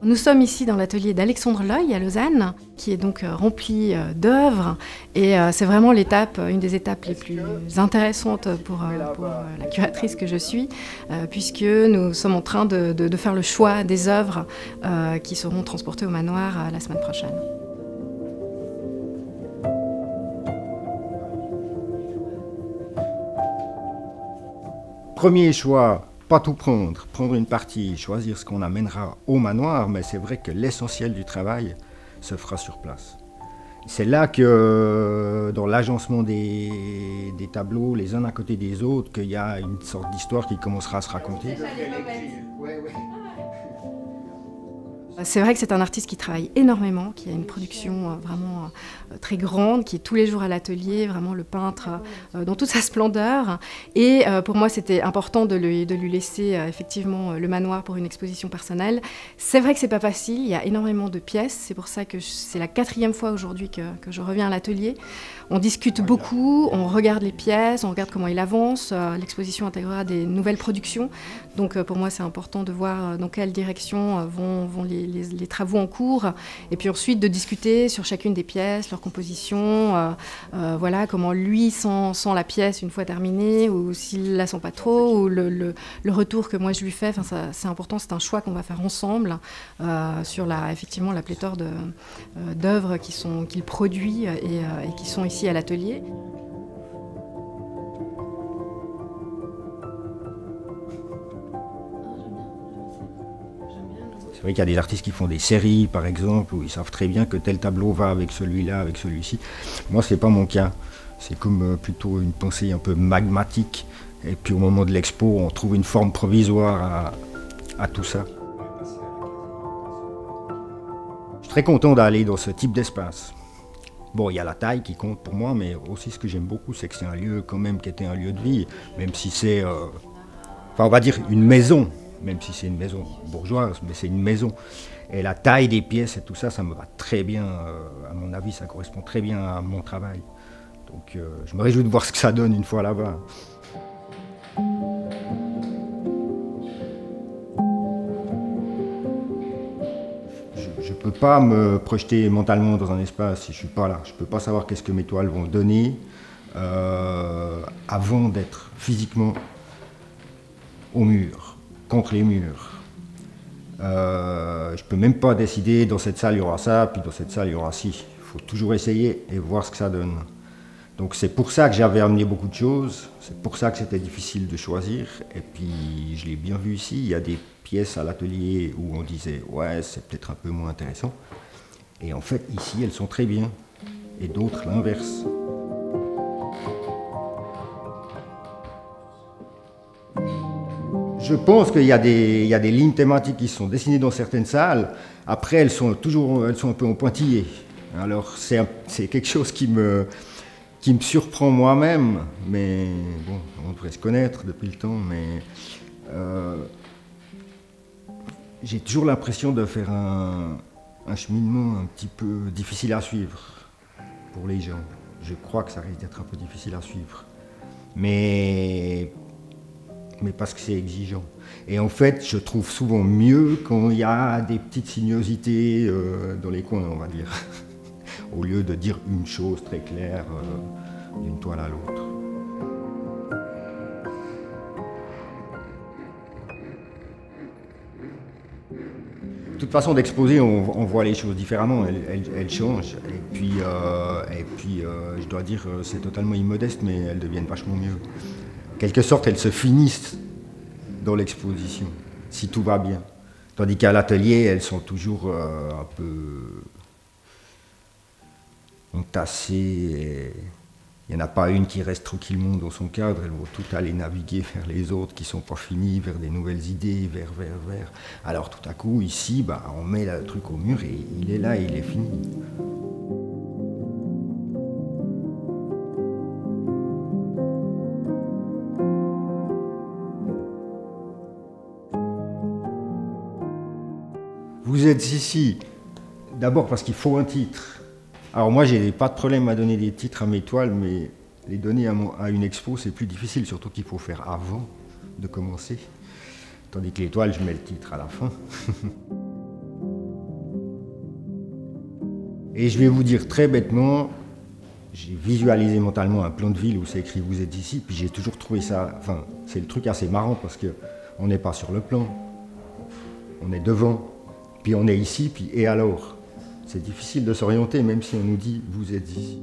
Nous sommes ici dans l'atelier d'Alexandre Loy à Lausanne, qui est donc rempli d'œuvres. Et c'est vraiment une des étapes les plus intéressantes pour la curatrice que je suis, puisque nous sommes en train de faire le choix des œuvres qui seront transportées au manoir la semaine prochaine. Premier choix, pas tout prendre une partie, choisir ce qu'on amènera au manoir, mais c'est vrai que l'essentiel du travail se fera sur place. C'est là que dans l'agencement des tableaux, les uns à côté des autres, qu'il y a une sorte d'histoire qui commencera à se raconter. C'est vrai que c'est un artiste qui travaille énormément, qui a une production vraiment très grande, qui est tous les jours à l'atelier, vraiment le peintre dans toute sa splendeur. Et pour moi, c'était important de lui laisser effectivement le manoir pour une exposition personnelle. C'est vrai que c'est pas facile, il y a énormément de pièces, c'est pour ça que c'est la 4e fois aujourd'hui que je reviens à l'atelier. On discute beaucoup, on regarde les pièces, on regarde comment il avance. L'exposition intégrera des nouvelles productions. Donc pour moi, c'est important de voir dans quelle direction vont les travaux en cours. Et puis ensuite, de discuter sur chacune des pièces, leur composition, voilà, comment lui sent la pièce une fois terminée, ou s'il la sent pas trop, ou le retour que moi je lui fais. Enfin, c'est important, c'est un choix qu'on va faire ensemble sur effectivement la pléthore d'œuvres qu'il produit et qui sont ici à l'atelier. C'est vrai qu'il y a des artistes qui font des séries, par exemple, où ils savent très bien que tel tableau va avec celui-là, avec celui-ci. Moi, c'est pas mon cas. C'est comme plutôt une pensée un peu magmatique. Et puis au moment de l'expo, on trouve une forme provisoire à tout ça. Je suis très content d'aller dans ce type d'espace. Bon, il y a la taille qui compte pour moi, mais aussi ce que j'aime beaucoup, c'est que c'est un lieu quand même qui était un lieu de vie, même si c'est, enfin on va dire une maison, même si c'est une maison bourgeoise, mais c'est une maison. Et la taille des pièces et tout ça, ça me va très bien, à mon avis, ça correspond très bien à mon travail. Donc je me réjouis de voir ce que ça donne une fois là-bas. Je ne peux pas me projeter mentalement dans un espace si je ne suis pas là. Je ne peux pas savoir qu'est-ce que mes toiles vont donner avant d'être physiquement au mur, contre les murs. Je ne peux même pas décider dans cette salle il y aura ça, puis dans cette salle il y aura ci. Il faut toujours essayer et voir ce que ça donne. Donc c'est pour ça que j'avais amené beaucoup de choses, c'est pour ça que c'était difficile de choisir. Et puis je l'ai bien vu ici, il y a des pièces à l'atelier où on disait ouais c'est peut-être un peu moins intéressant. Et en fait ici elles sont très bien, et d'autres l'inverse. Je pense qu'il y a des lignes thématiques qui sont dessinées dans certaines salles, après elles sont un peu en pointillé. Alors c'est quelque chose qui me surprend moi-même, mais bon, on devrait se connaître depuis le temps, mais j'ai toujours l'impression de faire un cheminement un petit peu difficile à suivre pour les gens. Je crois que ça risque d'être un peu difficile à suivre, mais parce que c'est exigeant. Et en fait, je trouve souvent mieux quand il y a des petites sinuosités dans les coins, on va dire. Au lieu de dire une chose très claire d'une toile à l'autre. De toute façon, d'exposer, on voit les choses différemment, elles changent. Et puis, je dois dire, c'est totalement immodeste, mais elles deviennent vachement mieux. En quelque sorte, elles se finissent dans l'exposition, si tout va bien. Tandis qu'à l'atelier, elles sont toujours un peu entassées. Il n'y en a pas une qui reste tranquillement dans son cadre, elles vont toutes aller naviguer vers les autres qui ne sont pas finis, vers des nouvelles idées, vers. Alors tout à coup, ici, on met le truc au mur et il est là, il est fini. Vous êtes ici, d'abord parce qu'il faut un titre. Alors moi, j'ai pas de problème à donner des titres à mes toiles, mais les donner à une expo, c'est plus difficile, surtout qu'il faut faire avant de commencer. Tandis que les toiles, je mets le titre à la fin. Et je vais vous dire très bêtement, j'ai visualisé mentalement un plan de ville où c'est écrit « Vous êtes ici », puis j'ai toujours trouvé ça... Enfin, c'est le truc assez marrant parce qu'on n'est pas sur le plan, on est devant, puis on est ici, puis et alors? C'est difficile de s'orienter même si on nous dit « Vous êtes ici ».